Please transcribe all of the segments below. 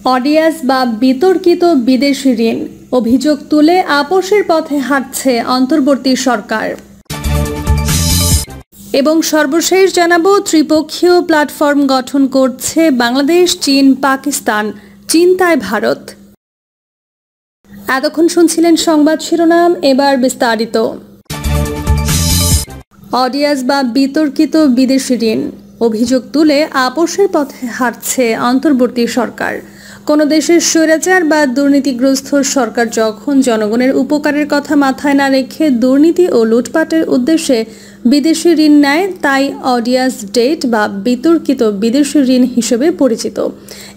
অডিয়াস বা বিতর্কিত বিদেশি ঋণ অভিযোগ তুলে আপোষের পথে হাঁটছে অন্তর্বর্তী সরকার। এবং সর্বশেষ জানাবো, ত্রিপক্ষীয় প্ল্যাটফর্ম গঠন করছে বাংলাদেশ, চীন, পাকিস্তান, চিন্তায় ভারত। এতক্ষণ শুনছিলেন সংবাদ শিরোনাম, এবার বিস্তারিত। অডিয়াস বা বিতর্কিত বিদেশি ঋণ অভিযোগ তুলে আপোষের পথে হাঁটছে অন্তর্বর্তী সরকার। কোনো দেশের স্বৈরাচার বা দুর্নীতিগ্রস্ত সরকার যখন জনগণের উপকারের কথা মাথায় না রেখে দুর্নীতি ও লুটপাটের উদ্দেশ্যে বিদেশি ঋণ নেয়, তাই অডিয়াস ডেট বা বিতর্কিত বিদেশি ঋণ হিসেবে পরিচিত।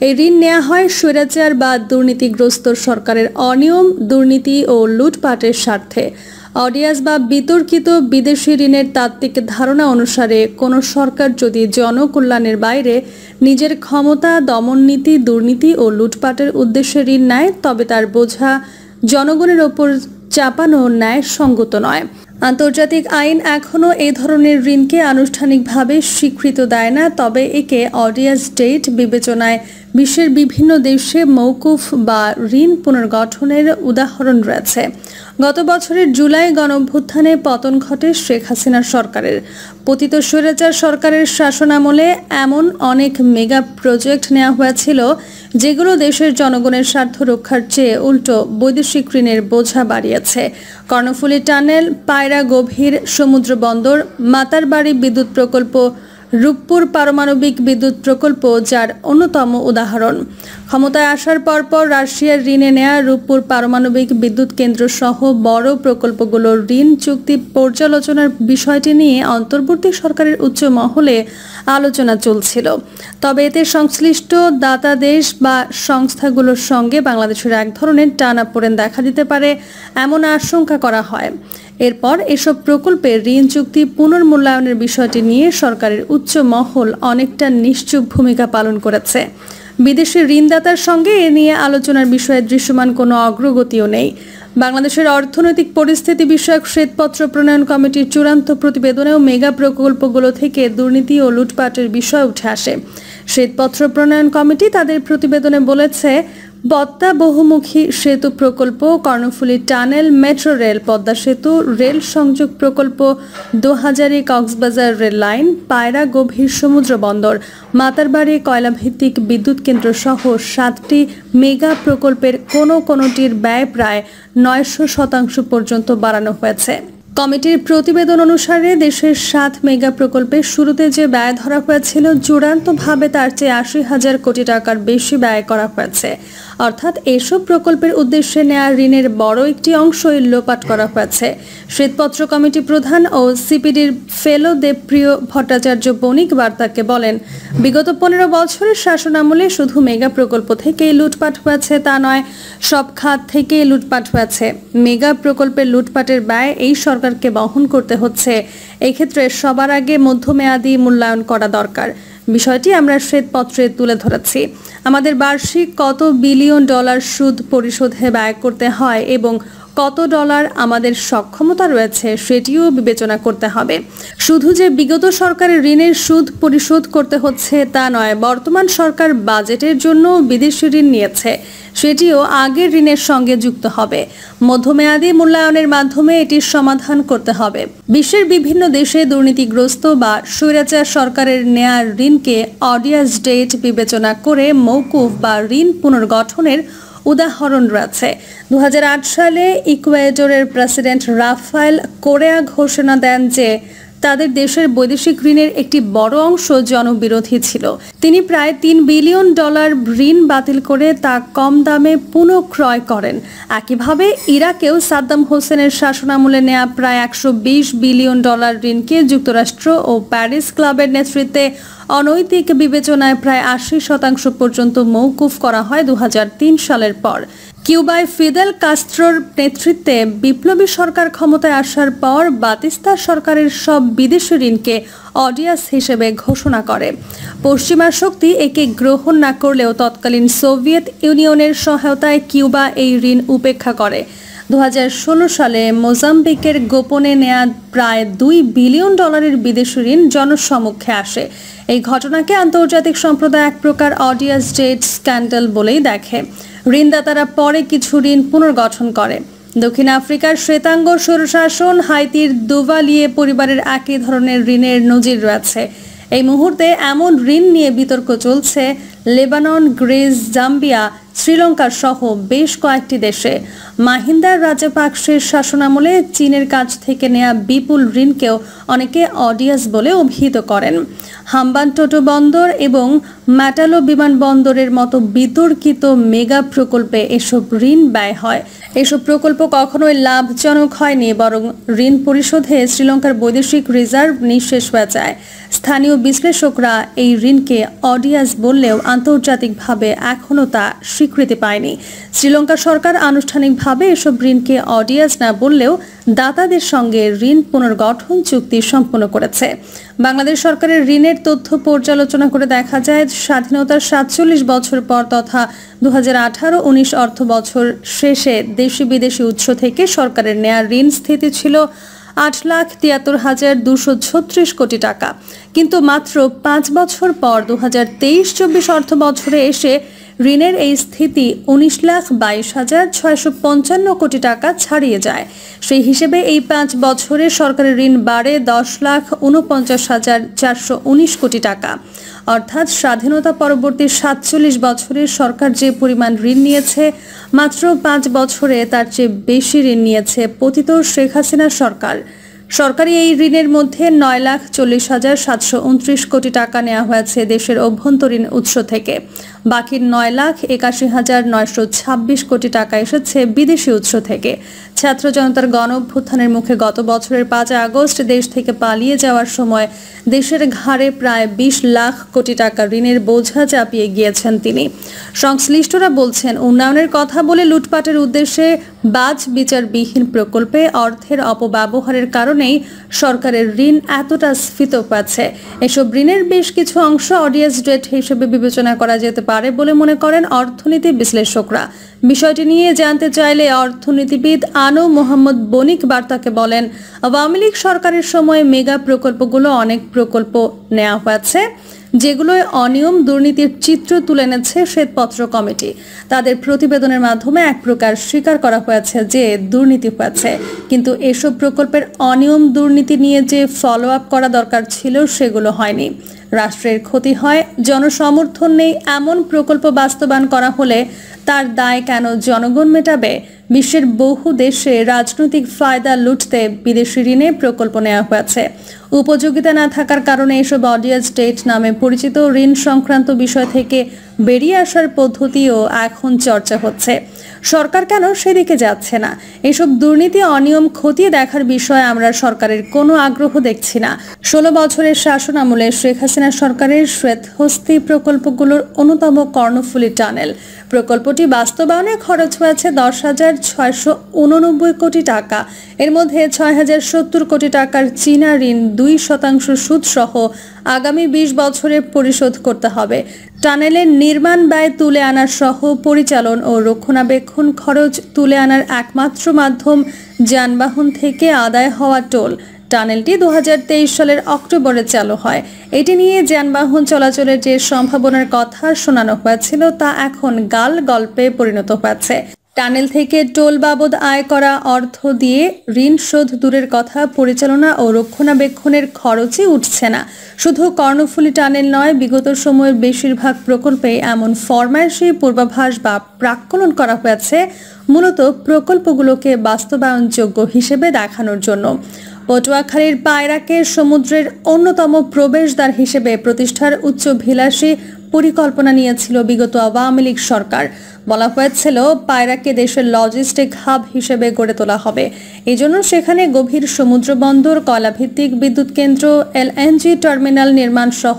এই ঋণ নেওয়া হয় স্বৈরাচার বা দুর্নীতিগ্রস্ত সরকারের অনিয়ম, দুর্নীতি ও লুটপাটের স্বার্থে। অডিয়াস বা বিতর্কিত বিদেশি ঋণের তাত্ত্বিক ধারণা অনুসারে কোনো সরকার যদি জনকল্যাণের বাইরে নিজের ক্ষমতা, দমননীতি, দুর্নীতি ও লুটপাটের উদ্দেশ্যে ঋণ নেয়, তবে তার বোঝা জনগণের ওপর চাপানো ন্যায়সঙ্গত নয়। আন্তর্জাতিক আইন এখনও এই ধরনের ঋণকে আনুষ্ঠানিকভাবে স্বীকৃত দেয় না, তবে একে অডিয়াস ডেট বিবেচনায় বিশ্বের বিভিন্ন দেশে মওকুফ বা ঋণ পুনর্গঠনের উদাহরণ রয়েছে। গত বছরের জুলাই গণঅভ্যুত্থানে পতন ঘটে শেখ হাসিনার সরকারের। পতিত স্বৈরাচার সরকারের শাসনামলে এমন অনেক মেগা প্রজেক্ট নেওয়া হয়েছিল যেগুলো দেশের জনগণের স্বার্থ রক্ষার চেয়ে উল্টো বৈদেশিক ঋণের বোঝা বাড়িয়েছে। কর্ণফুলী টানেল, পায়রা গভীর সমুদ্র বন্দর, মাতারবাড়ি বিদ্যুৎ প্রকল্প, রূপপুর পারমাণবিক বিদ্যুৎ প্রকল্প যার অন্যতম উদাহরণ। ক্ষমতায় আসার পরপর রাশিয়ার ঋণে নেয়া রূপপুর পারমাণবিক বিদ্যুৎ কেন্দ্র সহ বড় প্রকল্পগুলোর ঋণ চুক্তি পর্যালোচনার বিষয়টি নিয়ে অন্তর্বর্তী সরকারের উচ্চ মহলে আলোচনা চলছিল। তবে এতে সংশ্লিষ্ট দাতা দেশ বা সংস্থাগুলোর সঙ্গে বাংলাদেশের এক ধরনের টানাপোড়েন দেখা দিতে পারে এমন আশঙ্কা করা হয়। এরপর এসব প্রকল্পের ঋণ চুক্তি পুনর্মূল্যায়নের বিষয়টি নিয়ে সরকারের উচ্চ মহল অনেকটা নিশ্চুপ ভূমিকা পালন করেছে। বিদেশি ঋণদাতার সঙ্গে এ নিয়ে আলোচনার বিষয়ে দৃশ্যমান কোনো অগ্রগতিও নেই। বাংলাদেশের অর্থনৈতিক পরিস্থিতি বিষয়ক শ্বেতপত্র প্রণয়ন কমিটির চূড়ান্ত প্রতিবেদনেও মেগা প্রকল্পগুলো থেকে দুর্নীতি ও লুটপাটের বিষয় উঠে আসে। শ্বেতপত্র প্রণয়ন কমিটি তাদের প্রতিবেদনে বলেছে, পদ্মা বহুমুখী সেতু প্রকল্প, Karnaphuli tunnel, metro rail, Padma সেতু, রেল সংযোগ প্রকল্প, দোহাজারী কক্সবাজার রেল লাইন, পায়রা গভীর সমুদ্র বন্দর, মাতারবাড়ি কয়লাভিত্তিক বিদ্যুৎ কেন্দ্র সহ 7টি মেগা প্রকল্পের কোনোটির ব্যয় প্রায় 900% পর্যন্ত বাড়ানো হয়েছে। কমিটির প্রতিবেদন অনুসারে দেশের 7 মেগা প্রকল্পের শুরুতে যে ব্যয় ধরা হয়েছিল, চূড়ান্তভাবে তার চেয়ে 80,000 কোটি টাকার বেশি ব্যয় করা হয়েছে। অর্থাৎ এসব প্রকল্পের উদ্দেশ্যে নেওয়া ঋণের বড় একটি অংশই লোপাট করা হয়েছে। শ্বেতপত্র কমিটি প্রধান ও সিপিডির ফেলো দেবপ্রিয় ভট্টাচার্য বণিক বার্তাকে বলেন, বিগত 15 বছরের শাসনামলে শুধু মেগা প্রকল্প থেকেই লুটপাট হয়েছে তা নয়, সব খাত থেকেই লুটপাট হয়েছে। মেগা প্রকল্পের লুটপাটের ব্যয় এই সরকারকে বহন করতে হচ্ছে। এক্ষেত্রে সবার আগে মধ্যমেয়াদী মূল্যায়ন করা দরকার। বিষয়টি আমরা শ্বেতপত্রে তুলে ধরেছি। আমাদের বার্ষিক কত বিলিয়ন ডলার সুদ পরিশোধে ব্যয় করতে হয় এবং কত ডলার আমাদের সক্ষমতা রয়েছে সেটিও বিবেচনা করতে হবে। শুধু যে বিগত সরকারের ঋণের সুদ পরিশোধ করতে হচ্ছে তা নয়, বর্তমান সরকার বাজেটের জন্য বিদেশি ঋণ নিয়েছে, সেটিও আগের ঋণের সঙ্গে যুক্ত হবে। মধ্যমেয়াদী মূল্যায়নের মাধ্যমে এটির সমাধান করতে হবে। বিশ্বের বিভিন্ন দেশে দুর্নীতিগ্রস্ত বা স্বৈরাচার সরকারের নেয়া ঋণকে অডিয়াস ডেট বিবেচনা করে মওকুফ বা ঋণ পুনর্গঠনের উদাহরণ রয়েছে। 2008 সালে ইকুয়েডরের প্রেসিডেন্ট রাফায়েল কোরেয়া ঘোষণা দেন যে তাদের দেশের বৈদেশিক ঋণের একটি বড় অংশ জনবিরোধী ছিল। তিনি প্রায় $3 বিলিয়ন ঋণ বাতিল করে তা কম দামে পুনঃক্রয় করেন। একইভাবে ইরাকেও সাদ্দাম হোসেনের শাসনামলে নেওয়া প্রায় $120 বিলিয়ন ঋণকে যুক্তরাষ্ট্র ও প্যারিস ক্লাবের নেতৃত্বে অনৈতিক বিবেচনায় প্রায় 80% পর্যন্ত মওকুফ করা হয় 2003 সালের পর। কিউবায় ফিদেল কাস্ত্রোর নেতৃত্বে বিপ্লবী সরকার ক্ষমতায় আসার পর বাতিস্তা সরকারের সব বিদেশি ঋণকে অডিয়াস হিসেবে ঘোষণা করে। পশ্চিমা শক্তি একে গ্রহণ না করলেও তৎকালীন সোভিয়েত ইউনিয়নের সহায়তায় কিউবা এই ঋণ উপেক্ষা করে। 2016 সালে মোজাম্বিকের গোপনে নেয়া প্রায় $2 বিলিয়ন বিদেশি ঋণ জনসমক্ষে আসে। এই ঘটনাকে আন্তর্জাতিক সম্প্রদায় এক প্রকার অডিয়াস ডেট স্ক্যান্ডাল বলেই দেখে। ঋণদাতারা পরে কিছু ঋণ পুনর্গঠন করে। দক্ষিণ আফ্রিকার শ্বেতাঙ্গ স্বৈরশাসন হাইতির দুভালিয়ে পরিবারের একই ধরনের ঋণের নজির রয়েছে। এই মুহূর্তে এমন ঋণ নিয়ে বিতর্ক চলছে লেবানন, গ্রিস, জাম্বিয়া, শ্রীলঙ্কা সহ বেশ কয়েকটি দেশে। মাহিন্দার রাজাপাকসের শাসনামলে চীনের কাছ থেকে নেয়া বিপুল ঋণকেও অনেকে অডিয়াস বলে অভিহিত করেন। হাম্বানটোটো বন্দর এবং ম্যাটালো বিমানবন্দরের মতো বিতর্কিত মেগা প্রকল্পে এসব ঋণ ব্যয় হয়। এসব প্রকল্প কখনোই লাভজনক হয়নি, বরং ঋণ পরিশোধে শ্রীলঙ্কার বৈদেশিক রিজার্ভ নিঃশেষ হয়ে যায়। স্থানীয় বিশ্লেষকরা এই ঋণকে অডিয়াস বললেও আন্তর্জাতিকভাবে এখনও তা স্বীকৃতি পায়নি। শ্রীলঙ্কা সরকার আনুষ্ঠানিকভাবে এসব ঋণকে অডিয়াস না বললেও দাতাদের সঙ্গে ঋণ পুনর্গঠন চুক্তি সম্পন্ন করেছে। বাংলাদেশ সরকারের ঋণের তথ্য পর্যালোচনা করে দেখা যায়, স্বাধীনতার 47 বছর পর তথা 2018-19 অর্থ বছর শেষে দেশি বিদেশি উৎস থেকে সরকারের নেয়া ঋণ স্থিতি ছিল 8,73,236 কোটি টাকা। কিন্তু মাত্র 5 বছর পর 2023-24 অর্থ বছরে এসে ঋণের এই স্থিতি 19,22,655 কোটি টাকা ছাড়িয়ে যায়। সেই হিসেবে এই 5 বছরে সরকারের ঋণ বাড়ে 10,49,419 কোটি টাকা। অর্থাৎ স্বাধীনতা পরবর্তী 47 বছরে সরকার যে পরিমাণ ঋণ নিয়েছে, মাত্র 5 বছরে তার চেয়ে বেশি ঋণ নিয়েছে পতিত শেখ হাসিনা সরকার। সরকারি এই ঋণের মধ্যে 9,40,729 কোটি টাকা নেওয়া হয়েছে দেশের অভ্যন্তরীণ উৎস থেকে। বাকি 9,81,926 কোটি টাকা এসেছে বিদেশি উৎস থেকে। ছাত্র জনতার গণ অভ্যুত্থানের মুখে গত বছরের 5 আগস্ট দেশ থেকে পালিয়ে যাওয়ার সময় দেশের ঘাড়ে প্রায় 20 লাখ কোটি টাকা ঋণের বোঝা চাপিয়ে গিয়েছেন তিনি। সংশ্লিষ্টরা বলছেন, উন্নয়নের কথা বলে লুটপাটের উদ্দেশ্যে বাজ বিচারবিহীন প্রকল্পে অর্থের অপব্যবহারের কারণেই সরকারের ঋণ এতটা স্ফীত পাচ্ছে। এসব ঋণের বেশ কিছু অংশ অডিয়াস ডেট হিসেবে বিবেচনা করা যেতে পারে বলে মনে করেন অর্থনীতি বিশ্লেষকরা। বিষয়টি নিয়ে জানতে চাইলে অর্থনীতিবিদ আনু মোহাম্মদ বণিক বার্তাকে বলেন, আওয়ামী লীগ সরকারের সময় মেগা প্রকল্পগুলো অনেক প্রকল্প নেওয়া হয়েছে যেগুলোয় অনিয়ম দুর্নীতির চিত্র তুলে এনেছে শ্বেতপত্র কমিটি। তাদের প্রতিবেদনের মাধ্যমে এক প্রকার স্বীকার করা হয়েছে যে দুর্নীতি হয়েছে, কিন্তু এসব প্রকল্পের অনিয়ম দুর্নীতি নিয়ে যে ফলো আপ করা দরকার ছিল সেগুলো হয়নি। রাষ্ট্রের ক্ষতি হয়, জনসমর্থন নেই এমন প্রকল্প বাস্তবায়ন করা হলে তার দায় কেন জনগণ মেটাবে? বিশ্বের বহু দেশে রাজনৈতিক ফায়দা লুটতে বিদেশি ঋণে প্রকল্প নেওয়া হয়েছে। উপযোগিতা না থাকার কারণে এসব অডিয়াস ডেট নামে পরিচিত ঋণ সংক্রান্ত বিষয় থেকে বেরিয়ে আসার পদ্ধতিও এখন চর্চা হচ্ছে। সরকার কেন সেদিকে যাচ্ছে না? এসব দুর্নীতি অনিয়ম খতিয়ে দেখার বিষয়ে আমরা সরকারের কোনো আগ্রহ দেখছি না। 16 বছরের শাসন আমলে শেখ হাসিনা সরকারের শ্বেতহস্তি প্রকল্পগুলোর অন্যতম কর্ণফুলী টানেল প্রকল্পটি বাস্তবায়নে খরচ হয়েছে 10,689 কোটি টাকা। এর মধ্যে 6,070 কোটি টাকার চীনা ঋণ 2% সুদ সহ আগামী 20 বছরে পরিশোধ করতে হবে। টানেলের নির্মাণ ব্যয় তুলে আনার সহ পরিচালন ও রক্ষণাবেক্ষণ খরচ তুলে আনার একমাত্র মাধ্যম যানবাহন থেকে আদায় হওয়া টোল। টানেলটি 2023 সালের অক্টোবরে চালু হয়। এটি নিয়ে যানবাহন চলাচলের যে সম্ভাবনার কথা শোনানো হয়েছিল তা এখন গাল গল্পে পরিণত হয়েছে। টানেল থেকে টোল বাবদ আয় করা অর্থ দিয়ে ঋণ শোধ দূরের কথা, পরিচালনা ও রক্ষণাবেক্ষণের খরচই উঠছে না। শুধু কর্ণফুলী টানেল নয়, বিগত সময়ের বেশিরভাগ প্রকল্পে এমন ফরমায়েশি পূর্বাভাস বা প্রাক্কলন করা হয়েছে মূলত প্রকল্পগুলোকে বাস্তবায়নযোগ্য হিসেবে দেখানোর জন্য। পটুয়াখালীর পায়রাকে সমুদ্রের অন্যতম প্রবেশদ্বার হিসেবে প্রতিষ্ঠার উচ্চাভিলাষী পরিকল্পনা নিয়েছিল বিগত আওয়ামী লীগ সরকার। বলা হয়েছিল পায়রাকে দেশের লজিস্টিক হাব হিসেবে গড়ে তোলা হবে। এজন্য সেখানে গভীর সমুদ্র বন্দর, কয়লাভিত্তিক বিদ্যুৎ কেন্দ্র, এলএনজি টার্মিনাল নির্মাণ সহ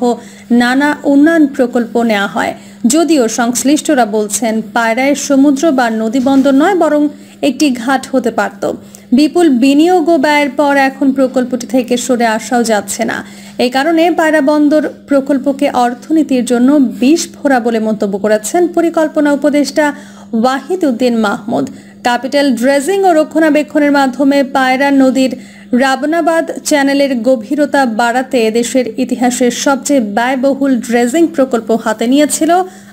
নানা উন্নয়ন প্রকল্প নেওয়া হয়। যদিও সংশ্লিষ্টরা বলছেন পায়রায় সমুদ্র বা নদী বন্দর নয়, বরং একটি ঘাট হতে পারত। বিপুল বিনিয়োগ ও ব্যয়ের পর এখন প্রকল্পটি থেকে সরে আসাও যাচ্ছে না। এই কারণে পায়রা বন্দর প্রকল্পকে অর্থনীতির জন্য বিষ ফোড়া বলে মন্তব্য করেছেন পরিকল্পনা উপদেষ্টা ওয়াহিদ উদ্দিন মাহমুদ। ক্যাপিটাল ড্রেজিং ও রক্ষণাবেক্ষণের মাধ্যমে পায়রা নদীর রাবনাবাদ চ্যানেলের গভীরতা বাড়াতে দেশের ইতিহাসের সবচেয়ে ব্যয়বহুল ড্রেজিং প্রকল্প হাতে নিয়েছিল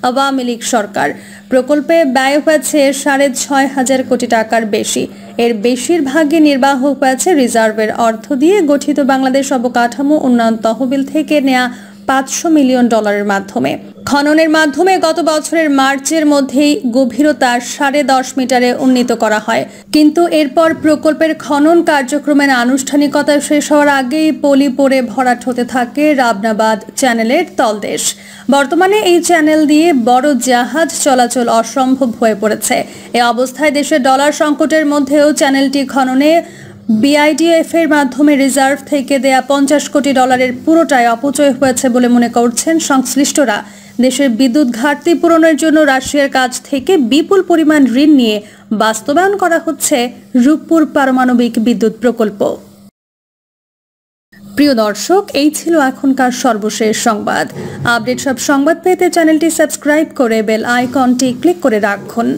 আওয়ামী লীগ সরকার। প্রকল্পে ব্যয় হয়েছে 6,500 কোটি টাকার বেশি। এর বেশিরভাগই নির্বাহ হয়েছে রিজার্ভের অর্থ দিয়ে গঠিত বাংলাদেশ অবকাঠামো উন্নয়ন তহবিল থেকে নেয়া $500 মিলিয়ন মাধ্যমে। খননের মাধ্যমে গত বছরের মার্চের মধ্যেই গভীরতা 10.5 মিটারে উন্নীত করা হয়, কিন্তু এরপর প্রকল্পের খনন কার্যক্রমের আনুষ্ঠানিকতা শেষ হওয়ার আগেই পলি পড়ে ভরাট হতে থাকে রাবনাবাদ চ্যানেলের তলদেশ। বর্তমানে এই চ্যানেল দিয়ে বড় জাহাজ চলাচল অসম্ভব হয়ে পড়েছে। এ অবস্থায় দেশের ডলার সংকটের মধ্যেও চ্যানেলটি খননে বিআইডিএফ এর মাধ্যমে রিজার্ভ থেকে দেয়া $50 কোটি পুরোটাই অপচয় হয়েছে বলে মনে করছেন সংশ্লিষ্টরা। দেশের বিদ্যুৎ ঘাটতি পূরণের জন্য রাশিয়ার কাছ থেকে বিপুল পরিমাণ ঋণ নিয়ে বাস্তবায়ন করা হচ্ছে রূপপুর পারমাণবিক বিদ্যুৎ প্রকল্প। প্রিয় দর্শক, এই ছিল এখনকার সর্বশেষ সংবাদ। আপডেট সব সংবাদ পেতে চ্যানেলটি সাবস্ক্রাইব করে বেল আইকনটি ক্লিক করে রাখুন।